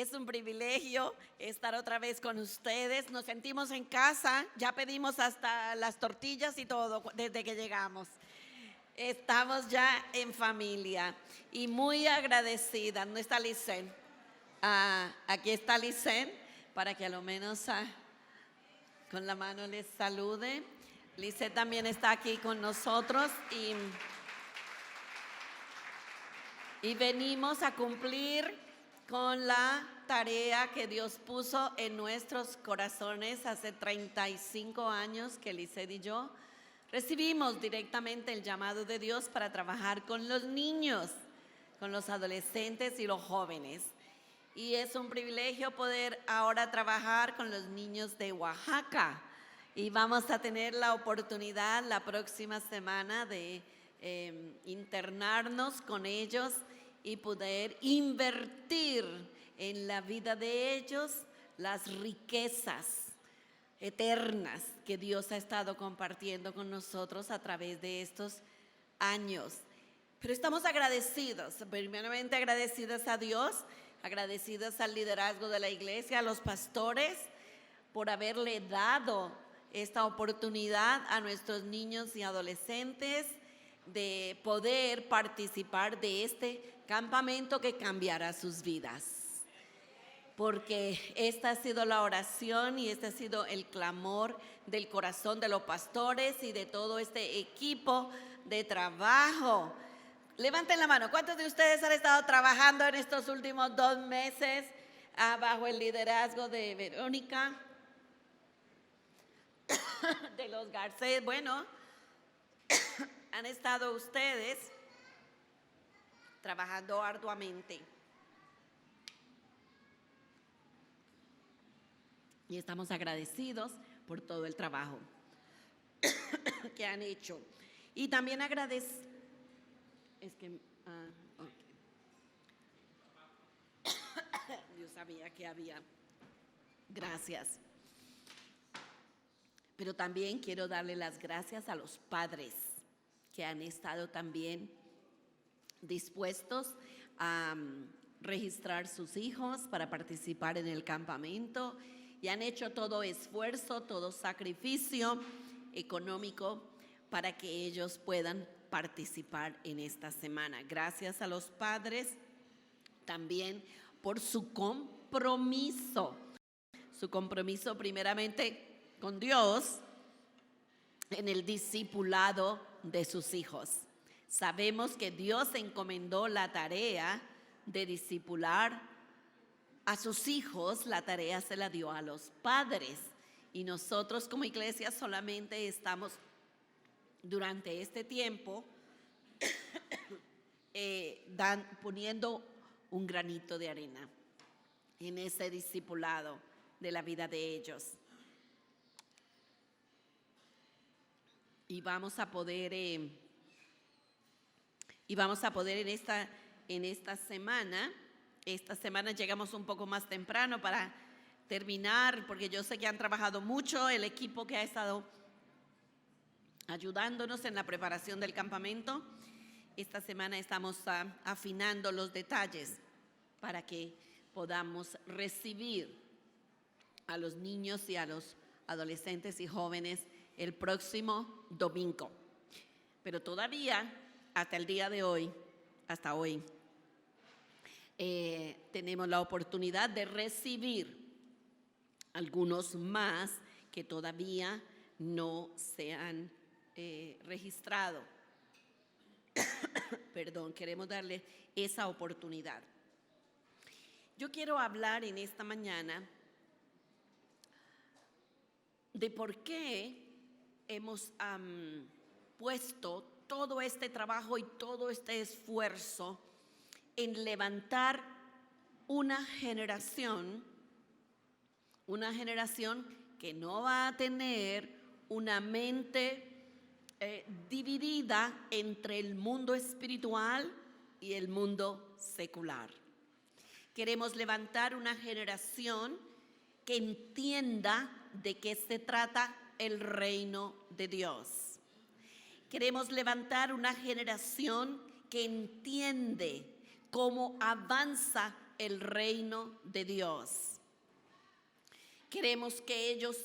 Es un privilegio estar otra vez con ustedes. Nos sentimos en casa. Ya pedimos hasta las tortillas y todo desde que llegamos. Estamos ya en familia y muy agradecida. ¿No está Licen? Aquí está Licen para que a lo menos con la mano les salude. Licen también está aquí con nosotros y venimos a cumplir con la tarea que Dios puso en nuestros corazones hace 35 años que Licen y yo recibimos directamente el llamado de Dios para trabajar con los niños, con los adolescentes y los jóvenes. Y es un privilegio poder ahora trabajar con los niños de Oaxaca. Y vamos a tener la oportunidad la próxima semana de internarnos con ellos y poder invertir en la vida de ellos las riquezas eternas que Dios ha estado compartiendo con nosotros a través de estos años. Pero estamos agradecidos, primeramente agradecidos a Dios, agradecidos al liderazgo de la iglesia, a los pastores, por haberle dado esta oportunidad a nuestros niños y adolescentes de poder participar de este campamento que cambiará sus vidas. Porque esta ha sido la oración y este ha sido el clamor del corazón de los pastores y de todo este equipo de trabajo. Levanten la mano, ¿cuántos de ustedes han estado trabajando en estos últimos 2 meses bajo el liderazgo de Verónica? De los Garcés, bueno, han estado ustedes trabajando arduamente. Y estamos agradecidos por todo el trabajo que han hecho. Y también okay. Yo sabía que había. Gracias. Pero también quiero darle las gracias a los padres que han estado también dispuestos a registrar sus hijos para participar en el campamento. Y han hecho todo esfuerzo, todo sacrificio económico para que ellos puedan participar en esta semana. Gracias a los padres también por su compromiso primeramente con Dios en el discipulado de sus hijos. Sabemos que Dios encomendó la tarea de discipular a sus hijos, la tarea se la dio a los padres y nosotros como iglesia solamente estamos durante este tiempo poniendo un granito de arena en ese discipulado de la vida de ellos. Y vamos a poder en esta semana. Esta semana llegamos un poco más temprano para terminar, porque yo sé que han trabajado mucho el equipo que ha estado ayudándonos en la preparación del campamento. Esta semana estamos afinando los detalles para que podamos recibir a los niños y a los adolescentes y jóvenes el próximo domingo. Pero todavía, hasta el día de hoy, hasta hoy, tenemos la oportunidad de recibir algunos más que todavía no se han registrado. Perdón, queremos darle esa oportunidad. Yo quiero hablar en esta mañana de por qué hemos puesto todo este trabajo y todo este esfuerzo en levantar una generación que no va a tener una mente dividida entre el mundo espiritual y el mundo secular. Queremos levantar una generación que entienda de qué se trata el reino de Dios. Queremos levantar una generación que entiende cómo avanza el reino de Dios. Queremos que ellos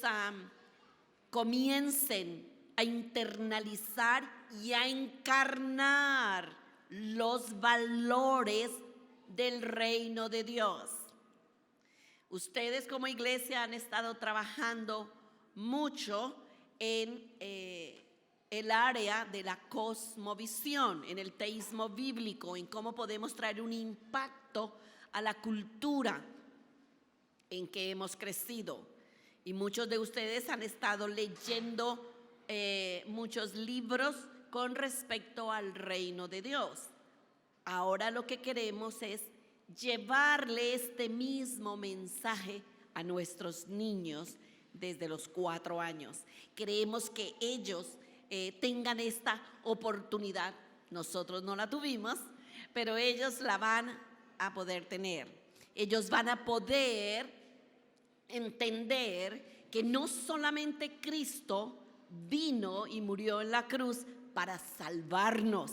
comiencen a internalizar y a encarnar los valores del reino de Dios. Ustedes como iglesia han estado trabajando mucho en el área de la cosmovisión, en el teísmo bíblico, en cómo podemos traer un impacto a la cultura en que hemos crecido. Y muchos de ustedes han estado leyendo muchos libros con respecto al reino de Dios. Ahora lo que queremos es llevarle este mismo mensaje a nuestros niños desde los 4 años. Queremos que ellos tengan esta oportunidad. Nosotros no la tuvimos, pero ellos la van a poder tener. Ellos van a poder entender que no solamente Cristo vino y murió en la cruz para salvarnos,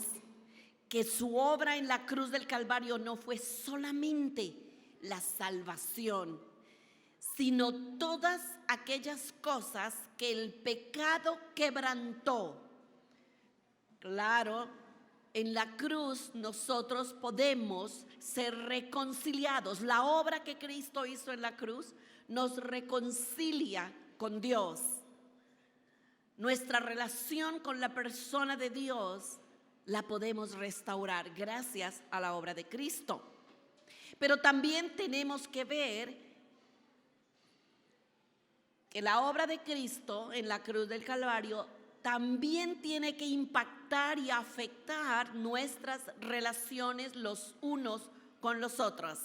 que su obra en la cruz del Calvario no fue solamente la salvación, sino todas aquellas cosas que el pecado quebrantó. Claro, en la cruz nosotros podemos ser reconciliados. La obra que Cristo hizo en la cruz nos reconcilia con Dios. Nuestra relación con la persona de Dios la podemos restaurar gracias a la obra de Cristo. Pero también tenemos que ver que la obra de Cristo en la cruz del Calvario también tiene que impactar y afectar nuestras relaciones los unos con los otros.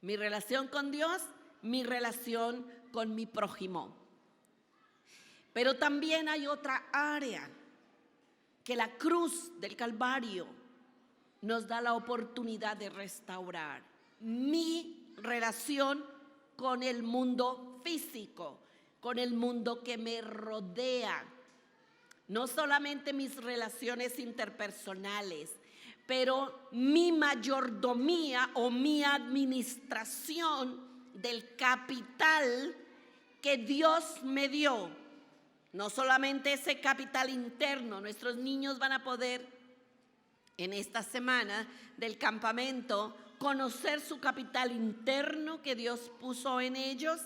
Mi relación con Dios, mi relación con mi prójimo. Pero también hay otra área que la cruz del Calvario nos da la oportunidad de restaurar. Mi relación con el mundo físico, con el mundo que me rodea. No solamente mis relaciones interpersonales, pero mi mayordomía o mi administración del capital que Dios me dio. No solamente ese capital interno, nuestros niños van a poder en esta semana del campamento conocer su capital interno que Dios puso en ellos,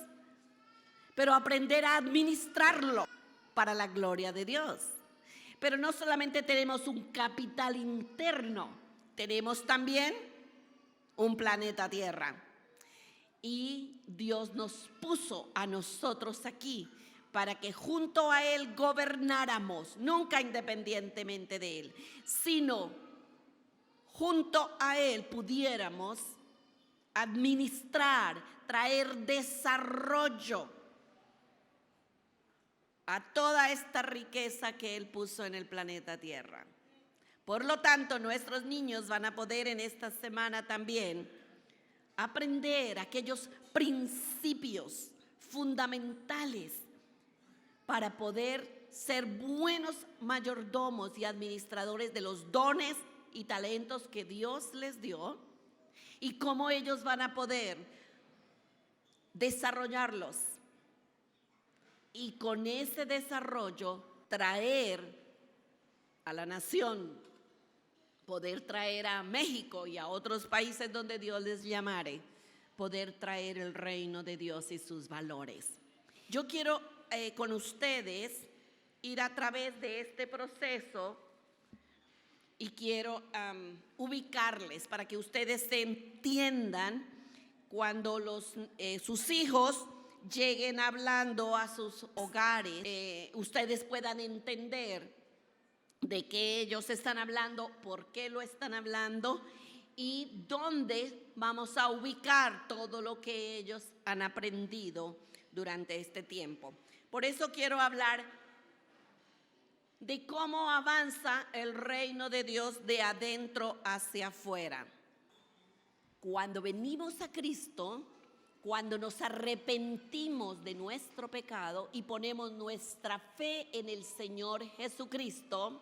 pero aprender a administrarlo para la gloria de Dios. Pero no solamente tenemos un capital interno, tenemos también un planeta Tierra. Y Dios nos puso a nosotros aquí para que junto a Él gobernáramos, nunca independientemente de Él, sino junto a Él pudiéramos administrar, traer desarrollo a toda esta riqueza que Él puso en el planeta Tierra. Por lo tanto, nuestros niños van a poder en esta semana también aprender aquellos principios fundamentales para poder ser buenos mayordomos y administradores de los dones y talentos que Dios les dio, y cómo ellos van a poder desarrollarlos y con ese desarrollo traer a la nación, poder traer a México y a otros países donde Dios les llamare, poder traer el reino de Dios y sus valores. Yo quiero con ustedes ir a través de este proceso y quiero ubicarles para que ustedes se entiendan cuando sus hijos lleguen hablando a sus hogares, ustedes puedan entender de qué ellos están hablando, por qué lo están hablando y dónde vamos a ubicar todo lo que ellos han aprendido durante este tiempo. Por eso quiero hablar de cómo avanza el reino de Dios de adentro hacia afuera. Cuando venimos a Cristo, cuando nos arrepentimos de nuestro pecado y ponemos nuestra fe en el Señor Jesucristo,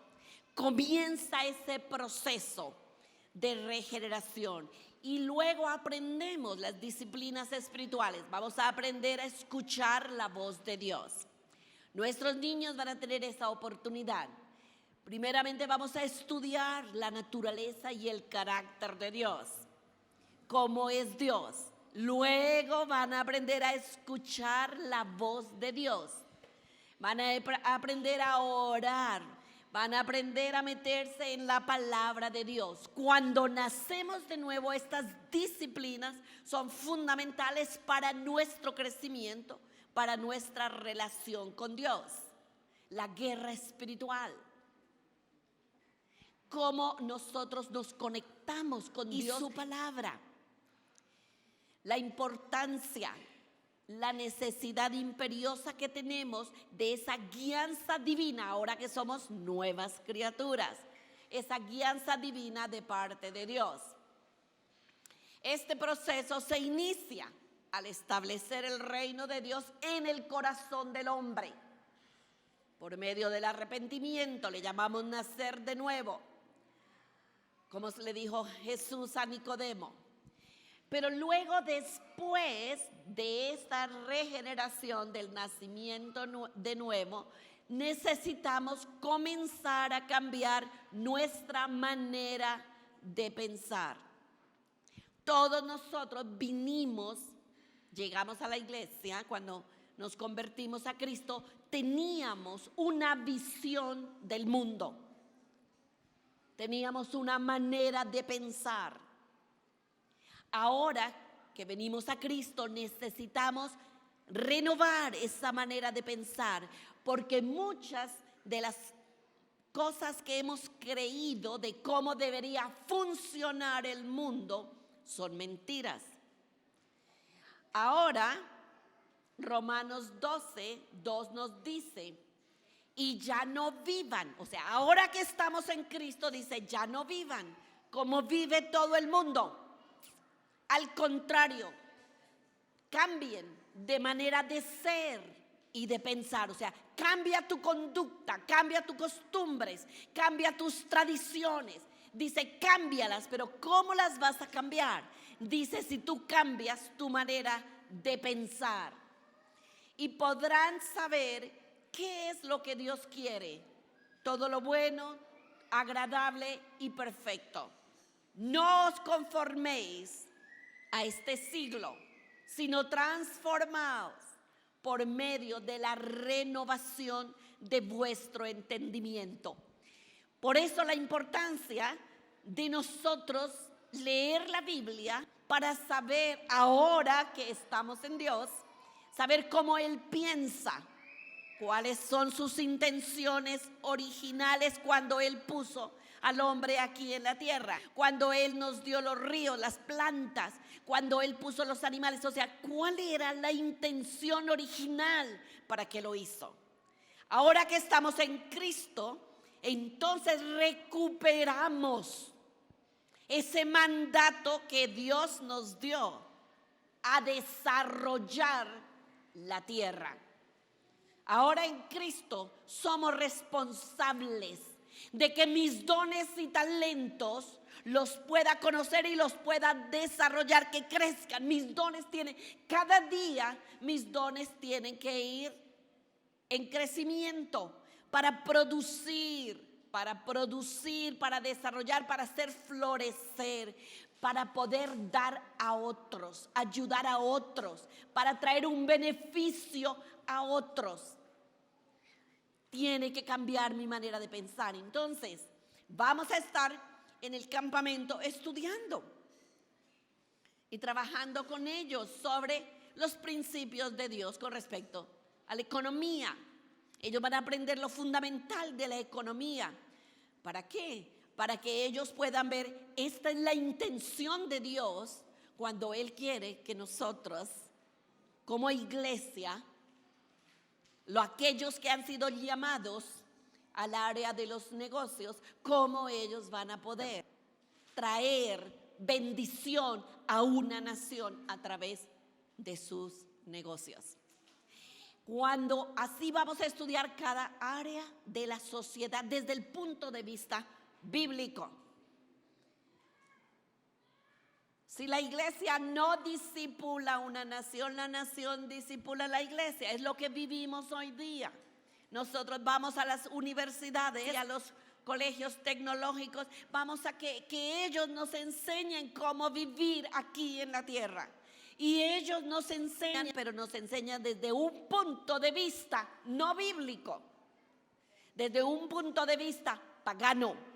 comienza ese proceso de regeneración. y luego aprendemos las disciplinas espirituales. Vamos a aprender a escuchar la voz de Dios. Nuestros niños van a tener esa oportunidad. Primeramente vamos a estudiar la naturaleza y el carácter de Dios. ¿Cómo es Dios? Luego van a aprender a escuchar la voz de Dios. Van a aprender a orar. Van a aprender a meterse en la palabra de Dios. Cuando nacemos de nuevo, estas disciplinas son fundamentales para nuestro crecimiento, para nuestra relación con Dios. La guerra espiritual. Cómo nosotros nos conectamos con Dios y su palabra. La importancia, la necesidad imperiosa que tenemos de esa guianza divina ahora que somos nuevas criaturas. Esa guianza divina de parte de Dios. Este proceso se inicia al establecer el reino de Dios en el corazón del hombre. Por medio del arrepentimiento, le llamamos nacer de nuevo. Como le dijo Jesús a Nicodemo. Pero luego, después de esta regeneración del nacimiento de nuevo, necesitamos comenzar a cambiar nuestra manera de pensar. Todos nosotros llegamos a la iglesia, cuando nos convertimos a Cristo, teníamos una visión del mundo. Teníamos una manera de pensar. Ahora que venimos a Cristo, necesitamos renovar esa manera de pensar, porque muchas de las cosas que hemos creído de cómo debería funcionar el mundo son mentiras. Ahora, Romanos 12:2 nos dice, y ya no vivan, o sea, ahora que estamos en Cristo, dice, ya no vivan como vive todo el mundo. Al contrario, cambien de manera de ser y de pensar. O sea, cambia tu conducta, cambia tus costumbres, cambia tus tradiciones. Dice, cámbialas, pero ¿cómo las vas a cambiar? Dice, si tú cambias tu manera de pensar. Y podrán saber qué es lo que Dios quiere. Todo lo bueno, agradable y perfecto. No os conforméis a este siglo, sino transformaos por medio de la renovación de vuestro entendimiento. Por eso la importancia de nosotros leer la Biblia para saber, ahora que estamos en Dios, saber cómo Él piensa, cuáles son sus intenciones originales cuando Él puso al hombre aquí en la tierra, cuando Él nos dio los ríos, las plantas, cuando Él puso los animales. O sea, ¿cuál era la intención original para que lo hizo? Ahora que estamos en Cristo, entonces recuperamos ese mandato que Dios nos dio a desarrollar la tierra. Ahora en Cristo somos responsables de que mis dones y talentos los pueda conocer y los pueda desarrollar, que crezcan. Cada día mis dones tienen que ir en crecimiento para producir, para desarrollar, para hacer florecer, para poder dar a otros, ayudar a otros, para traer un beneficio a otros. Tiene que cambiar mi manera de pensar. Entonces, vamos a estar en el campamento estudiando y trabajando con ellos sobre los principios de Dios con respecto a la economía. Ellos van a aprender lo fundamental de la economía. ¿Para qué? Para que ellos puedan ver, esta es la intención de Dios cuando Él quiere que nosotros, como iglesia, aquellos que han sido llamados al área de los negocios, cómo ellos van a poder traer bendición a una nación a través de sus negocios. Cuando así vamos a estudiar cada área de la sociedad desde el punto de vista bíblico. Si la iglesia no discipula una nación, la nación discipula a la iglesia. Es lo que vivimos hoy día. Nosotros vamos a las universidades y a los colegios tecnológicos, vamos a que ellos nos enseñen cómo vivir aquí en la tierra. Y ellos nos enseñan, pero nos enseñan desde un punto de vista no bíblico, desde un punto de vista pagano.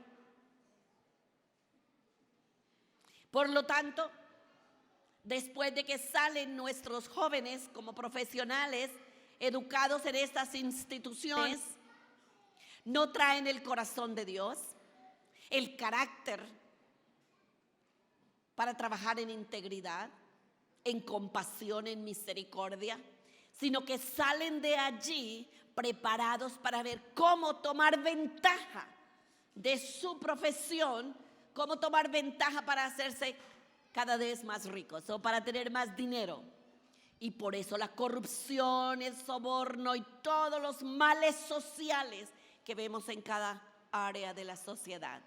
Por lo tanto, después de que salen nuestros jóvenes como profesionales, educados en estas instituciones, no traen el corazón de Dios, el carácter para trabajar en integridad, en compasión, en misericordia, sino que salen de allí preparados para ver cómo tomar ventaja de su profesión, cómo tomar ventaja para hacerse cada vez más ricos o para tener más dinero. Y por eso la corrupción, el soborno y todos los males sociales que vemos en cada área de la sociedad.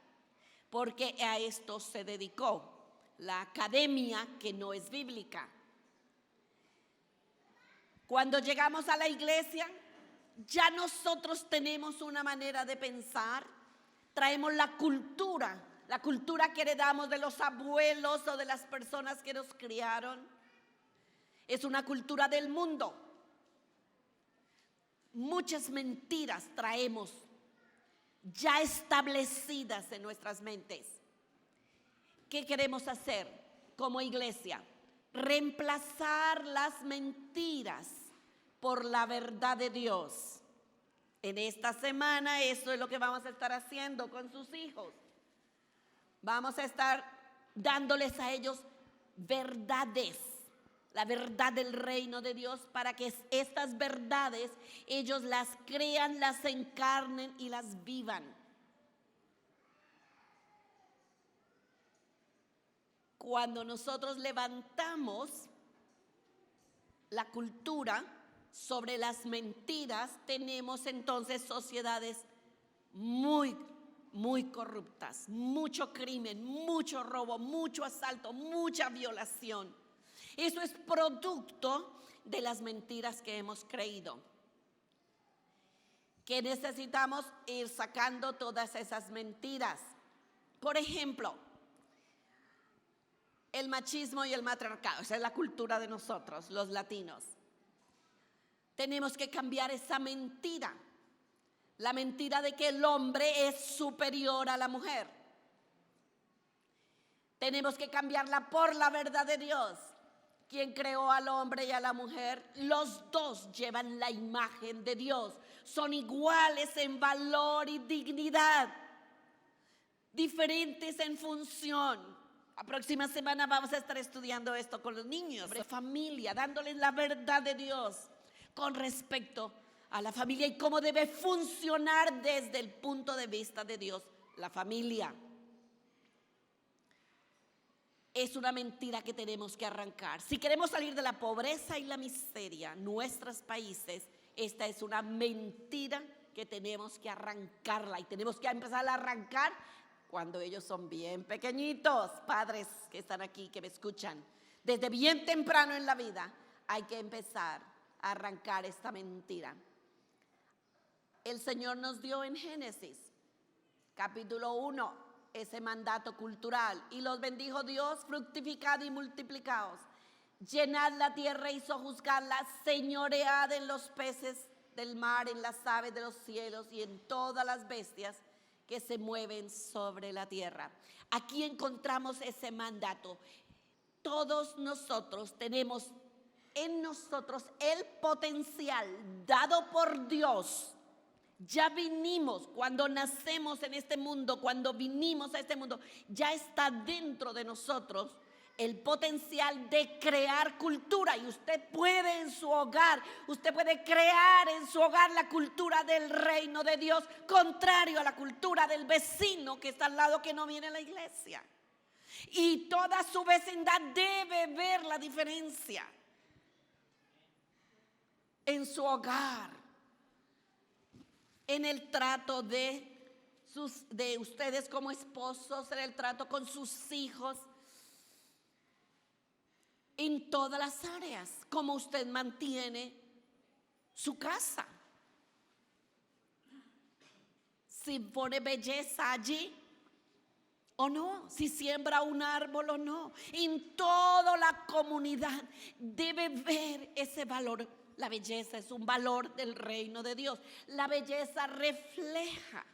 Porque a esto se dedicó la academia, que no es bíblica. Cuando llegamos a la iglesia, ya nosotros tenemos una manera de pensar, traemos la cultura que heredamos de los abuelos o de las personas que nos criaron. Es una cultura del mundo. Muchas mentiras traemos ya establecidas en nuestras mentes. ¿Qué queremos hacer como iglesia? Reemplazar las mentiras por la verdad de Dios. En esta semana eso es lo que vamos a estar haciendo con sus hijos. Vamos a estar dándoles a ellos verdades, la verdad del reino de Dios, para que estas verdades ellos las crean, las encarnen y las vivan. Cuando nosotros levantamos la cultura sobre las mentiras, tenemos entonces sociedades muy corruptas, mucho crimen, mucho robo, mucho asalto, mucha violación. Eso es producto de las mentiras que hemos creído. Que necesitamos ir sacando todas esas mentiras. Por ejemplo, el machismo y el matriarcado, esa es la cultura de nosotros, los latinos. Tenemos que cambiar esa mentira. La mentira de que el hombre es superior a la mujer. Tenemos que cambiarla por la verdad de Dios. Quien creó al hombre y a la mujer, los dos llevan la imagen de Dios. Son iguales en valor y dignidad, diferentes en función. La próxima semana vamos a estar estudiando esto con los niños, sobre familia, dándoles la verdad de Dios con respecto a la familia y cómo debe funcionar desde el punto de vista de Dios la familia. Es una mentira que tenemos que arrancar. Si queremos salir de la pobreza y la miseria en nuestros países, esta es una mentira que tenemos que arrancarla y tenemos que empezar a arrancar cuando ellos son bien pequeñitos. Padres que están aquí, que me escuchan, desde bien temprano en la vida hay que empezar a arrancar esta mentira. El Señor nos dio en Génesis, capítulo 1, ese mandato cultural. Y los bendijo Dios: fructificad y multiplicaos, llenad la tierra y sojuzgadla, señoread en los peces del mar, en las aves de los cielos y en todas las bestias que se mueven sobre la tierra. Aquí encontramos ese mandato. Todos nosotros tenemos en nosotros el potencial dado por Dios. Ya vinimos, cuando nacemos en este mundo, cuando vinimos a este mundo, ya está dentro de nosotros el potencial de crear cultura. Y usted puede en su hogar, usted puede crear en su hogar la cultura del reino de Dios, contrario a la cultura del vecino que está al lado, que no viene a la iglesia. Y toda su vecindad debe ver la diferencia en su hogar, en el trato de ustedes como esposos, en el trato con sus hijos, en todas las áreas, como usted mantiene su casa. Si pone belleza allí o no, si siembra un árbol o no. En toda la comunidad debe ver ese valor. La belleza es un valor del reino de Dios. La belleza refleja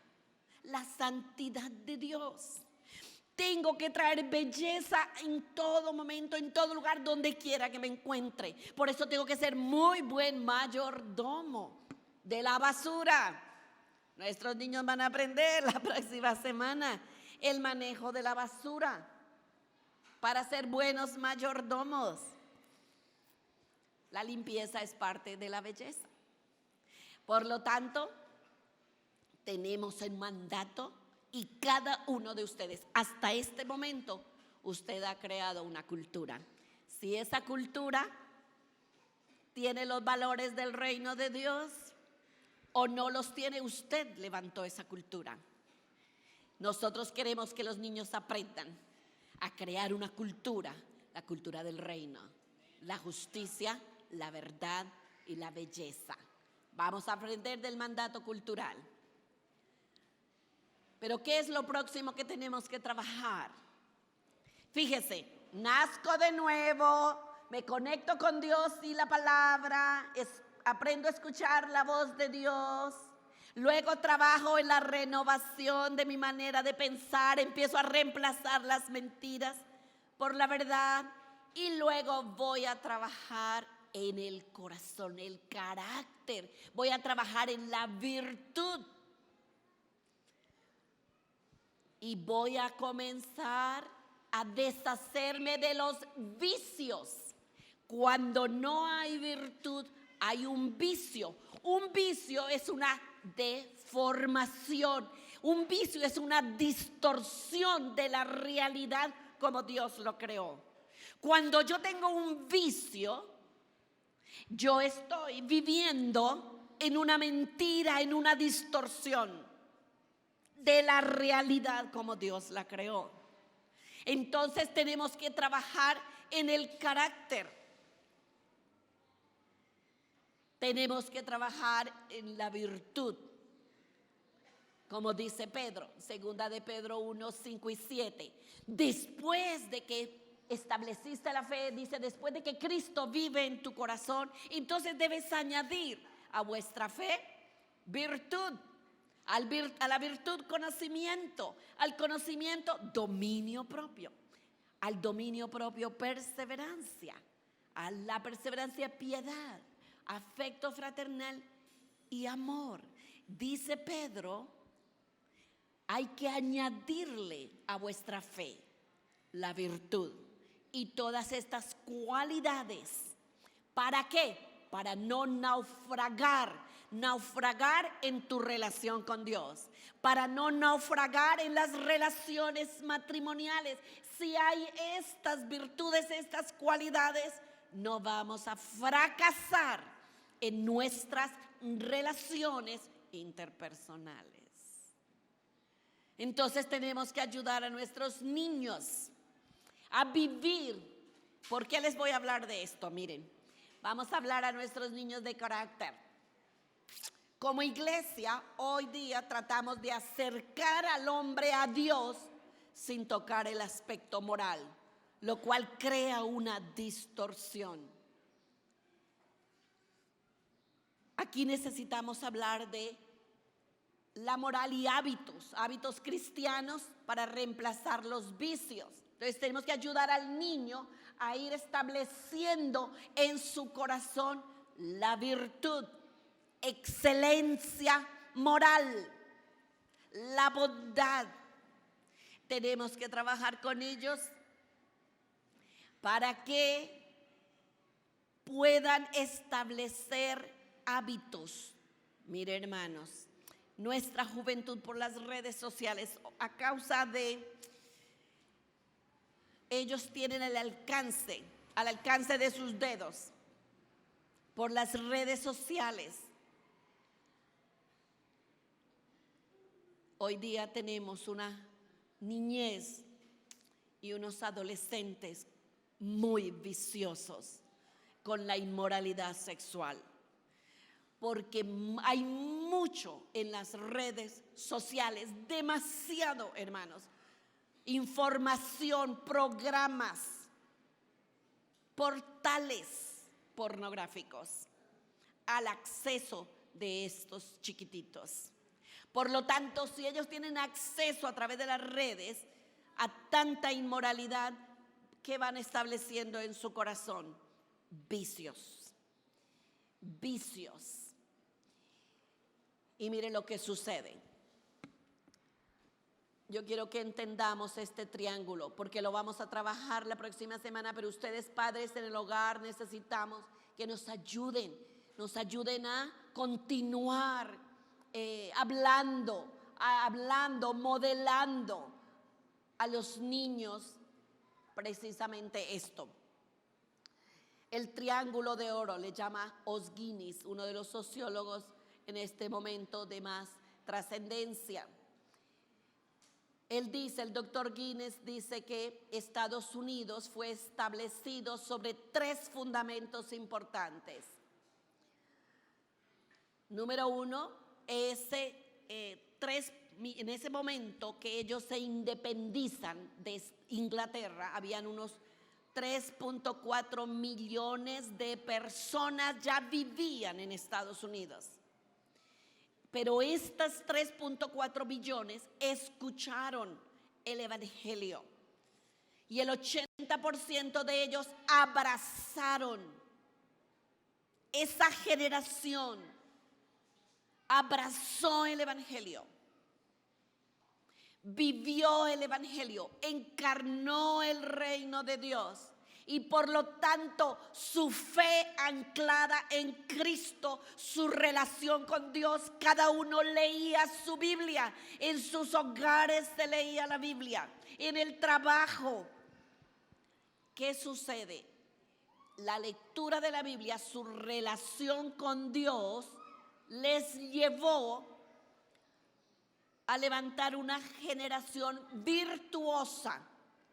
la santidad de Dios. Tengo que traer belleza en todo momento, en todo lugar, donde quiera que me encuentre. Por eso tengo que ser muy buen mayordomo de la basura. Nuestros niños van a aprender la próxima semana el manejo de la basura para ser buenos mayordomos. La limpieza es parte de la belleza. Por lo tanto, tenemos el mandato y cada uno de ustedes, hasta este momento, usted ha creado una cultura. Si esa cultura tiene los valores del reino de Dios o no los tiene, usted levantó esa cultura. Nosotros queremos que los niños aprendan a crear una cultura, la cultura del reino, la justicia, la verdad y la belleza. Vamos a aprender del mandato cultural. Pero ¿qué es lo próximo que tenemos que trabajar? Fíjese, nazco de nuevo, me conecto con Dios y la palabra, aprendo a escuchar la voz de Dios. Luego trabajo en la renovación de mi manera de pensar, empiezo a reemplazar las mentiras por la verdad y luego voy a trabajar en el corazón, el carácter, voy a trabajar en la virtud y voy a comenzar a deshacerme de los vicios. Cuando no hay virtud, hay un vicio. Un vicio es una deformación. Un vicio es una distorsión de la realidad como Dios lo creó. Cuando yo tengo un vicio, yo estoy viviendo en una mentira, en una distorsión de la realidad como Dios la creó. Entonces tenemos que trabajar en el carácter. Tenemos que trabajar en la virtud. Como dice Pedro, segunda de Pedro 1, 5 y 7. Después de que estableciste la fe, dice, después de que Cristo vive en tu corazón, entonces debes añadir a vuestra fe virtud. A la virtud, conocimiento. Al conocimiento, dominio propio. Al dominio propio, perseverancia. A la perseverancia, piedad, afecto fraternal y amor. Dice Pedro, hay que añadirle a vuestra fe la virtud y todas estas cualidades. ¿Para qué? Para no naufragar en tu relación con Dios, para no naufragar en las relaciones matrimoniales. Si hay estas virtudes, estas cualidades, no vamos a fracasar en nuestras relaciones interpersonales. Entonces tenemos que ayudar a nuestros niños a vivir. ¿Por qué les voy a hablar de esto? Miren, vamos a hablar a nuestros niños de carácter. Como iglesia, hoy día tratamos de acercar al hombre a Dios sin tocar el aspecto moral, lo cual crea una distorsión. Aquí necesitamos hablar de la moral y hábitos cristianos para reemplazar los vicios. Entonces tenemos que ayudar al niño a ir estableciendo en su corazón la virtud, excelencia moral, la bondad. Tenemos que trabajar con ellos para que puedan establecer hábitos. Mire, hermanos, nuestra juventud por las redes sociales, a causa de ellos tienen al alcance de sus dedos, por las redes sociales. Hoy día tenemos una niñez y unos adolescentes muy viciosos con la inmoralidad sexual. Porque hay mucho en las redes sociales, demasiado, hermanos, información, programas, portales pornográficos al acceso de estos chiquititos. Por lo tanto, si ellos tienen acceso a través de las redes a tanta inmoralidad, ¿qué van estableciendo en su corazón? Vicios. Vicios. Y mire lo que sucede. Yo quiero que entendamos este triángulo, porque lo vamos a trabajar la próxima semana, pero ustedes, padres en el hogar, necesitamos que nos ayuden a continuar hablando, modelando a los niños precisamente esto. El triángulo de oro le llama Os Guinness, uno de los sociólogos en este momento de más trascendencia. El doctor Guinness dice que Estados Unidos fue establecido sobre 3 fundamentos importantes. Número 1, en ese momento que ellos se independizan de Inglaterra, habían unos 3.4 millones de personas ya vivían en Estados Unidos. Pero estas 3.4 billones escucharon el Evangelio y el 80% de ellos abrazaron. Esa generación abrazó el Evangelio, vivió el Evangelio, encarnó el reino de Dios. Y por lo tanto, su fe anclada en Cristo, su relación con Dios, cada uno leía su Biblia. En sus hogares se leía la Biblia. En el trabajo. ¿Qué sucede? La lectura de la Biblia, su relación con Dios, les llevó a levantar una generación virtuosa.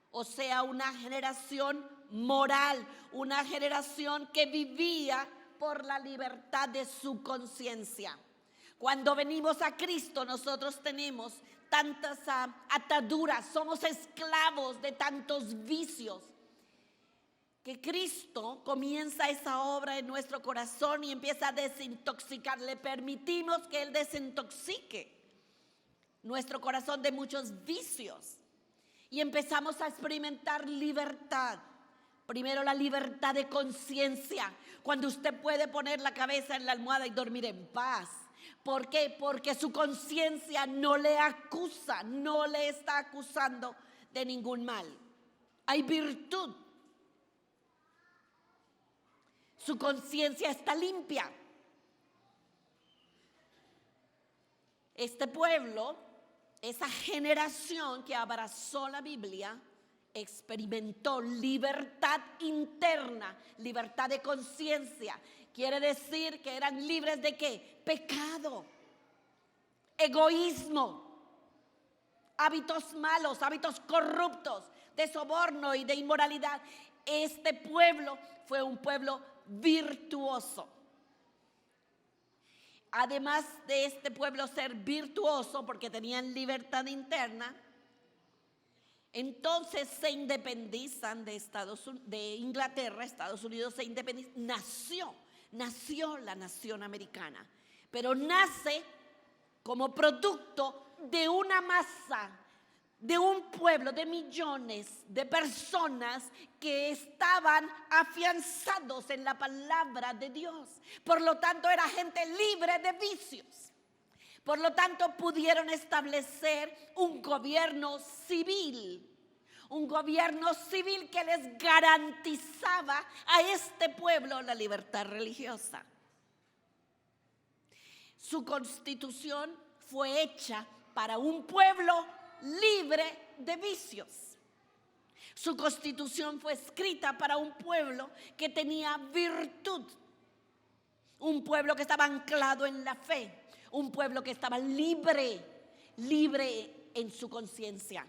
O sea, una generación moral, una generación que vivía por la libertad de su conciencia. Cuando venimos a Cristo, nosotros tenemos tantas ataduras, somos esclavos de tantos vicios, que Cristo comienza esa obra en nuestro corazón y empieza a desintoxicar. Le permitimos que Él desintoxique nuestro corazón de muchos vicios. Y empezamos a experimentar libertad. Primero, la libertad de conciencia. Cuando usted puede poner la cabeza en la almohada y dormir en paz. ¿Por qué? Porque su conciencia no le acusa, no le está acusando de ningún mal. Hay virtud. Su conciencia está limpia. Este pueblo, esa generación que abrazó la Biblia, experimentó libertad interna, libertad de conciencia. Quiere decir que eran libres de ¿qué? Pecado, egoísmo, hábitos malos, hábitos corruptos, de soborno y de inmoralidad. Este pueblo fue un pueblo virtuoso. Además de este pueblo ser virtuoso, porque tenían libertad interna, entonces se independizan de Inglaterra. Estados Unidos se independiza, nació la nación americana, pero nace como producto de una masa, de un pueblo, de millones de personas que estaban afianzados en la palabra de Dios. Por lo tanto, era gente libre de vicios. Por lo tanto, pudieron establecer un gobierno civil que les garantizaba a este pueblo la libertad religiosa. Su constitución fue hecha para un pueblo libre de vicios. Su constitución fue escrita para un pueblo que tenía virtud, un pueblo que estaba anclado en la fe, un pueblo que estaba libre en su conciencia.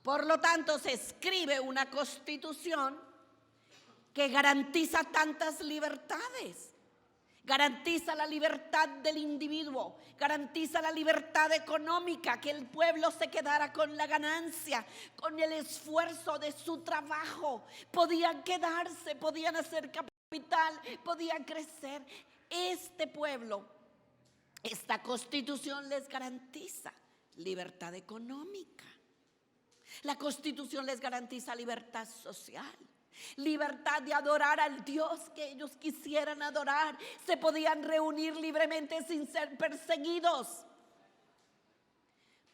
Por lo tanto, se escribe una constitución que garantiza tantas libertades. Garantiza la libertad del individuo, garantiza la libertad económica, que el pueblo se quedara con la ganancia, con el esfuerzo de su trabajo. Podían quedarse, podían hacer capital, podían crecer. Este pueblo, esta constitución les garantiza libertad económica. La constitución les garantiza libertad social. Libertad de adorar al Dios que ellos quisieran adorar. Se podían reunir libremente sin ser perseguidos.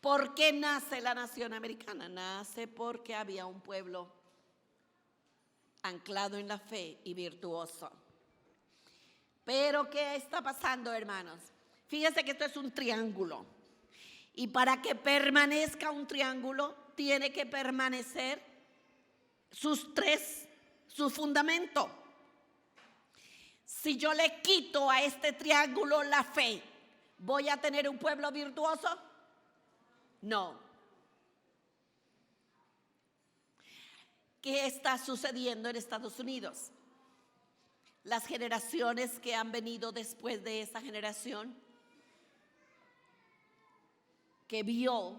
¿Por qué nace la nación americana? Nace porque había un pueblo anclado en la fe y virtuoso. Pero ¿qué está pasando, hermanos? Fíjense que esto es un triángulo. Y para que permanezca un triángulo, tiene que permanecer su fundamento. Si yo le quito a este triángulo la fe, ¿voy a tener un pueblo virtuoso? No. ¿Qué está sucediendo en Estados Unidos? Las generaciones que han venido después de esa generación, que vio,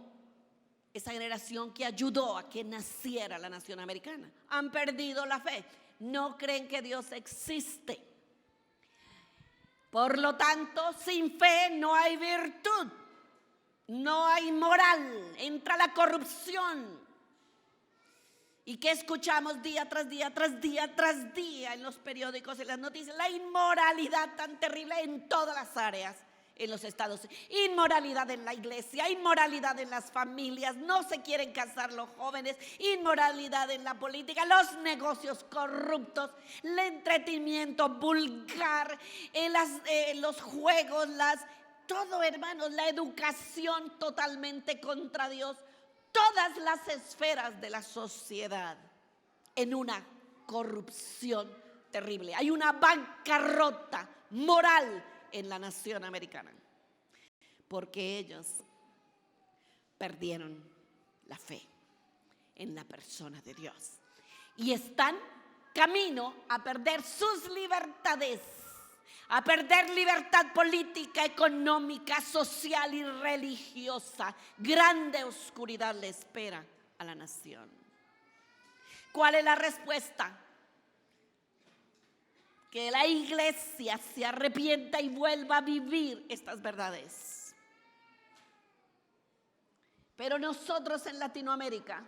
esa generación que ayudó a que naciera la nación americana, han perdido la fe. No creen que Dios existe. Por lo tanto, sin fe no hay virtud, no hay moral, entra la corrupción. ¿Y qué escuchamos día tras día, tras día, tras día en los periódicos, en las noticias? La inmoralidad tan terrible en todas las áreas en los Estados Unidos. Inmoralidad en la iglesia, inmoralidad en las familias, no se quieren casar los jóvenes, inmoralidad en la política, los negocios corruptos, el entretenimiento vulgar, los juegos, todo, hermanos, la educación totalmente contra Dios. Todas las esferas de la sociedad en una corrupción terrible. Hay una bancarrota moral en la nación americana, porque ellos perdieron la fe en la persona de Dios y están camino a perder sus libertades, a perder libertad política, económica, social y religiosa. Grande oscuridad le espera a la nación. ¿Cuál es la respuesta? Que la iglesia se arrepienta y vuelva a vivir estas verdades. Pero nosotros en Latinoamérica,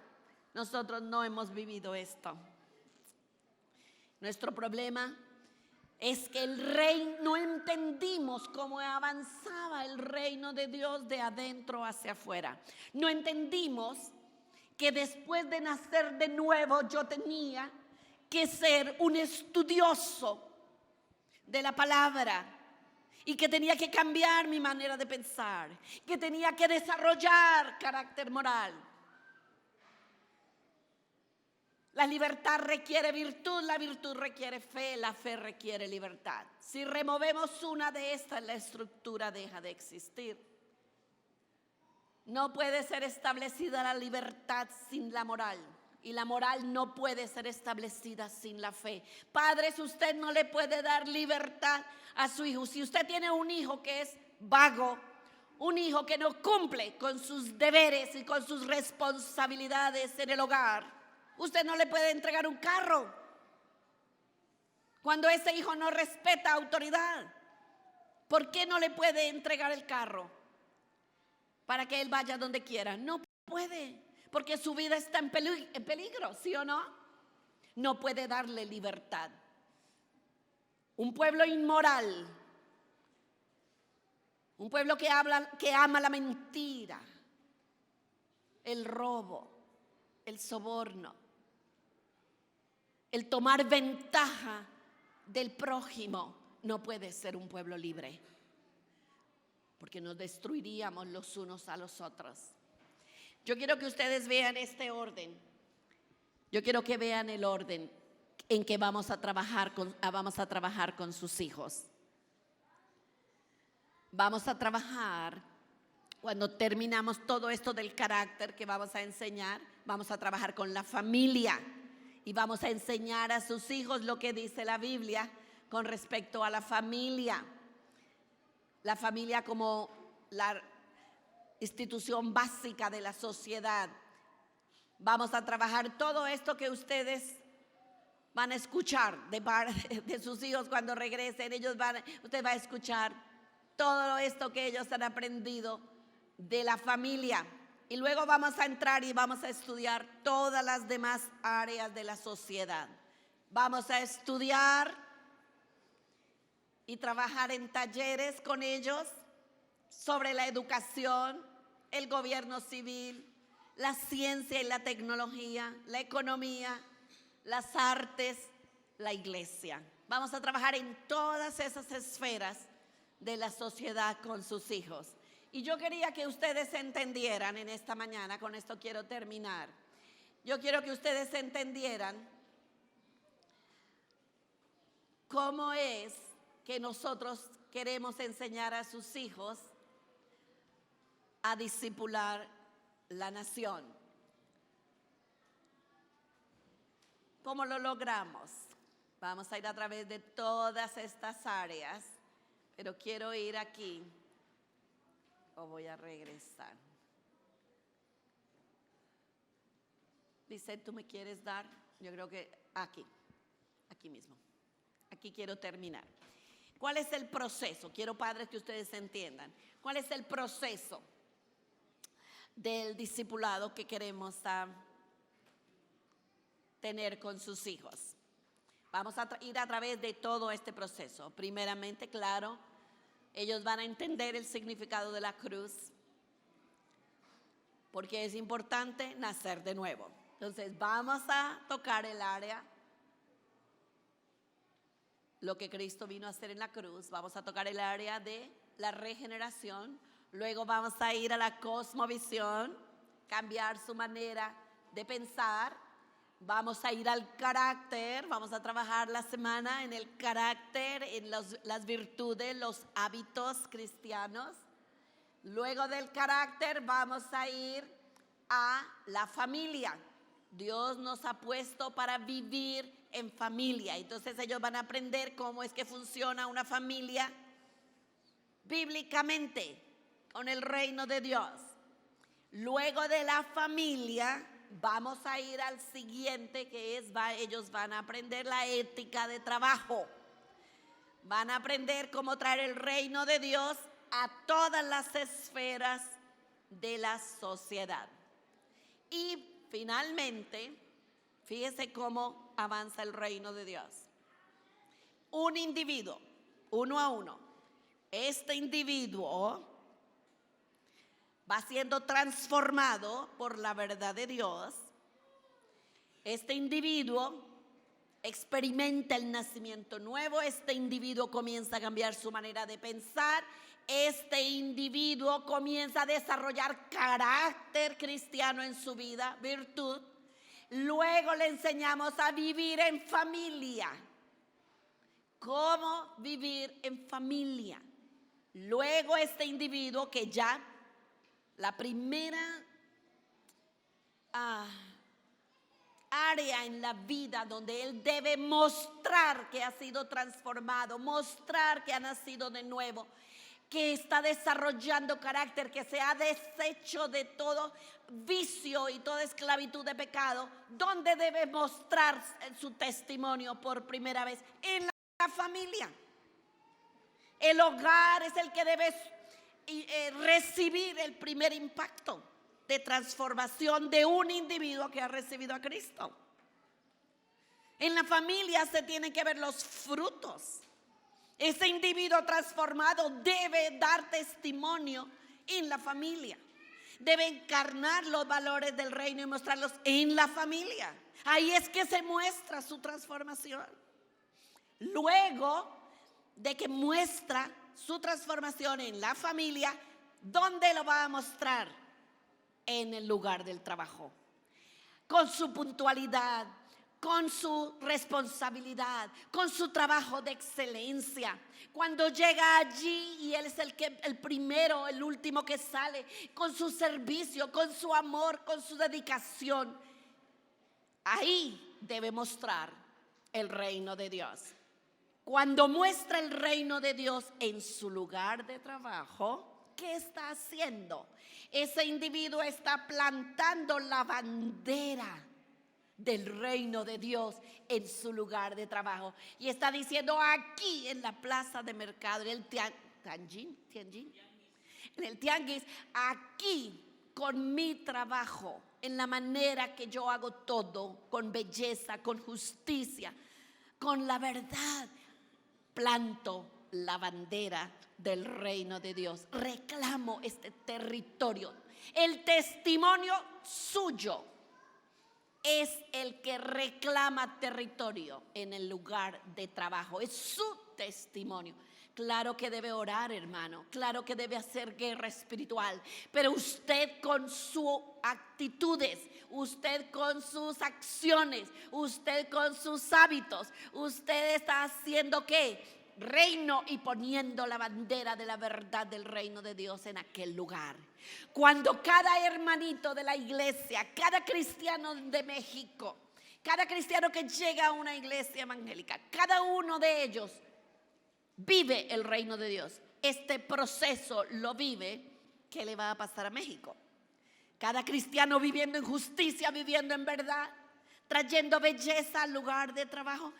nosotros no hemos vivido esto. Nuestro problema es que no entendimos cómo avanzaba el reino de Dios de adentro hacia afuera. No entendimos que después de nacer de nuevo yo tenía que ser un estudioso de la palabra y que tenía que cambiar mi manera de pensar, que tenía que desarrollar carácter moral. La libertad requiere virtud, la virtud requiere fe, la fe requiere libertad. Si removemos una de estas, la estructura deja de existir. No puede ser establecida la libertad sin la moral. Y la moral no puede ser establecida sin la fe. Padres, usted no le puede dar libertad a su hijo. Si usted tiene un hijo que es vago, un hijo que no cumple con sus deberes y con sus responsabilidades en el hogar, usted no le puede entregar un carro cuando ese hijo no respeta autoridad. ¿Por qué no le puede entregar el carro para que él vaya donde quiera? No puede, porque su vida está en peligro, ¿sí o no? No puede darle libertad. Un pueblo inmoral, un pueblo que ama la mentira, el robo, el soborno, el tomar ventaja del prójimo, no puede ser un pueblo libre, porque nos destruiríamos los unos a los otros. Yo quiero que ustedes vean este orden. Yo quiero que vean el orden en que vamos a trabajar con sus hijos. Vamos a trabajar Cuando terminamos todo esto del carácter que vamos a enseñar, vamos a trabajar con la familia y vamos a enseñar a sus hijos lo que dice la Biblia con respecto a la familia. La familia como la institución básica de la sociedad. Vamos a trabajar todo esto que ustedes van a escuchar de sus hijos cuando regresen. Usted va a escuchar todo esto que ellos han aprendido de la familia. Y luego vamos a entrar y vamos a estudiar todas las demás áreas de la sociedad. Vamos a estudiar y trabajar en talleres con ellos sobre la educación, el gobierno civil, la ciencia y la tecnología, la economía, las artes, la iglesia. Vamos a trabajar en todas esas esferas de la sociedad con sus hijos. Y yo quería que ustedes entendieran en esta mañana, con esto quiero terminar. Yo quiero que ustedes entendieran cómo es que nosotros queremos enseñar a sus hijos a discipular la nación. ¿Cómo lo logramos? Vamos a ir a través de todas estas áreas, pero quiero ir aquí o voy a regresar. Dice, ¿tú me quieres dar? Yo creo que aquí mismo. Aquí quiero terminar. ¿Cuál es el proceso? Quiero, padres, que ustedes entiendan. ¿Cuál es el proceso del discipulado que queremos tener con sus hijos? Vamos a ir a través de todo este proceso. Primeramente, claro, ellos van a entender el significado de la cruz, porque es importante nacer de nuevo. Entonces, vamos a tocar el área, lo que Cristo vino a hacer en la cruz. Vamos a tocar el área de la regeneración. Luego vamos a ir a la cosmovisión, cambiar su manera de pensar. Vamos a ir al carácter, vamos a trabajar la semana en el carácter, en las virtudes, los hábitos cristianos. Luego del carácter vamos a ir a la familia. Dios nos ha puesto para vivir en familia. Entonces ellos van a aprender cómo es que funciona una familia bíblicamente con el reino de Dios. Luego de la familia vamos a ir al siguiente, que es, ellos van a aprender la ética de trabajo. Van a aprender cómo traer el reino de Dios a todas las esferas de la sociedad. Y finalmente, fíjese cómo avanza el reino de Dios. Un individuo, uno a uno. Este individuo va siendo transformado por la verdad de Dios. Este individuo experimenta el nacimiento nuevo. Este individuo comienza a cambiar su manera de pensar. Este individuo comienza a desarrollar carácter cristiano en su vida, virtud. Luego le enseñamos a vivir en familia. ¿Cómo vivir en familia? Luego este individuo que ya la primera área en la vida donde él debe mostrar que ha sido transformado, mostrar que ha nacido de nuevo, que está desarrollando carácter, que se ha deshecho de todo vicio y toda esclavitud de pecado, donde debe mostrar su testimonio por primera vez en la familia. El hogar es el que debe recibir el primer impacto de transformación de un individuo que ha recibido a Cristo. En la familia se tienen que ver los frutos. Ese individuo transformado debe dar testimonio en la familia. Debe encarnar los valores del reino y mostrarlos en la familia. Ahí es que se muestra su transformación. Luego de que muestra su transformación en la familia, ¿dónde lo va a mostrar? En el lugar del trabajo. Con su puntualidad, con su responsabilidad, con su trabajo de excelencia. Cuando llega allí y él es el primero, el último que sale, con su servicio, con su amor, con su dedicación, ahí debe mostrar el reino de Dios. Cuando muestra el reino de Dios en su lugar de trabajo, ¿qué está haciendo? Ese individuo está plantando la bandera del reino de Dios en su lugar de trabajo. Y está diciendo: aquí en la plaza de mercado, en el Tianjin, en el tianguis, aquí con mi trabajo, en la manera que yo hago todo, con belleza, con justicia, con la verdad, planto la bandera del reino de Dios. Reclamo este territorio. El testimonio suyo es el que reclama territorio en el lugar de trabajo. Es su testimonio. Claro que debe orar, hermano. Claro que debe hacer guerra espiritual. Pero usted con sus actitudes, usted con sus acciones, usted con sus hábitos, usted está haciendo ¿qué? Reino, y poniendo la bandera de la verdad del reino de Dios en aquel lugar. Cuando cada hermanito de la iglesia, cada cristiano de México, cada cristiano que llega a una iglesia evangélica, cada uno de ellos vive el reino de Dios, este proceso lo vive, ¿qué le va a pasar a México? Cada cristiano viviendo en justicia, viviendo en verdad, trayendo belleza al lugar de trabajo,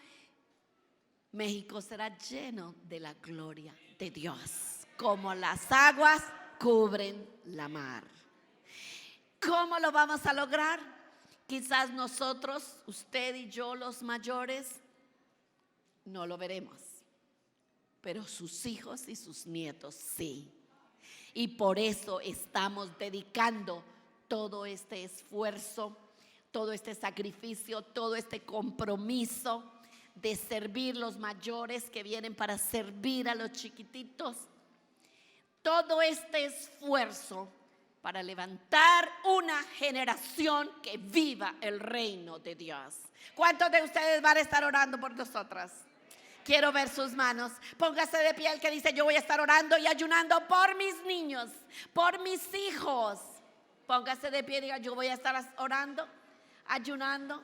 México será lleno de la gloria de Dios, como las aguas cubren la mar. ¿Cómo lo vamos a lograr? Quizás nosotros, usted y yo, los mayores, no lo veremos, pero sus hijos y sus nietos sí. Y por eso estamos dedicando todo este esfuerzo, todo este sacrificio, todo este compromiso de servir los mayores que vienen para servir a los chiquititos. Todo este esfuerzo para levantar una generación que viva el reino de Dios. ¿Cuántos de ustedes van a estar orando por nosotras? Quiero ver sus manos. Póngase de pie el que dice: yo voy a estar orando y ayunando por mis niños, por mis hijos. Póngase de pie y diga: yo voy a estar orando, ayunando,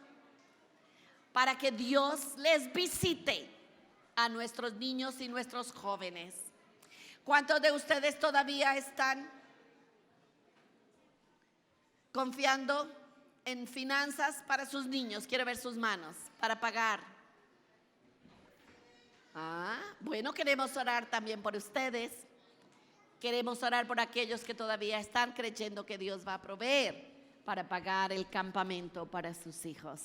para que Dios les visite a nuestros niños y nuestros jóvenes. ¿Cuántos de ustedes todavía están confiando en finanzas para sus niños? Quiero ver sus manos para pagar. Bueno, queremos orar también por ustedes. Queremos orar por aquellos que todavía están creyendo que Dios va a proveer para pagar el campamento para sus hijos.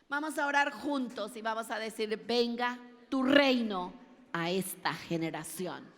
Vamos a orar juntos y vamos a decir: venga tu reino a esta generación.